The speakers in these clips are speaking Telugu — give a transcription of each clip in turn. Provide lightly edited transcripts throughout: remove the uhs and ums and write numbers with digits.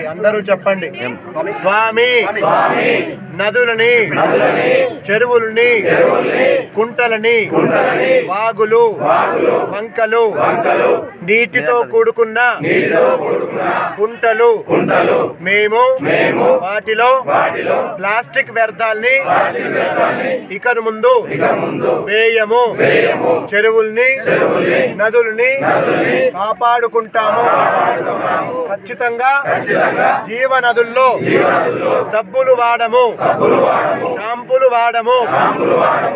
అందరూ చెప్పండి స్వామి నదులని చెరువులని కుంటలని వాగులు వంకలు నీటితో కూడుకున్న కుంటలు మేము వాటిలో ప్లాస్టిక్ వ్యర్థాల్ని ఇక ముందు వేయము చెరువుల్ని నదుల్ని కాపాడుకుంటాము ఖచ్చితంగా జీవ నదుల్లో సబ్బులు వాడము షాంపూలు వాడము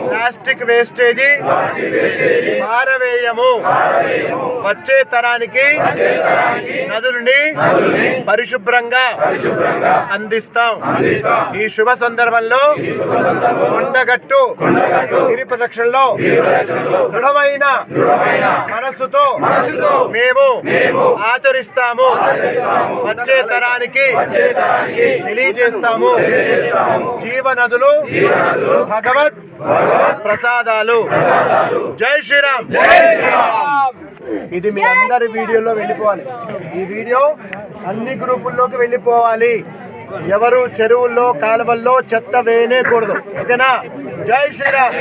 ప్లాస్టిక్ వేస్టేజీ పారవేయము వచ్చే తరానికి నదుల్ని పరిశుభ్రంగా అందిస్తాం ఈ శుభ సందర్భంలో కొండగట్టు గిరి ప్రదక్షిణలో దృఢమైన మనస్సుతో మేము ఆచరిస్తాము వచ్చే తరానికి తెలియజేస్తాము జీవ నదులు భగవత్ ప్రసాదాలు జై శ్రీరామ్ ఇది మీ అందరి వీడియోలో వెళ్ళిపోవాలి ఈ వీడియో అన్ని గ్రూపుల్లోకి వెళ్ళిపోవాలి ఎవరు చెరువుల్లో కాలువల్లో చెత్త వేయనేకూడదు ఓకేనా జై శ్రీరామ్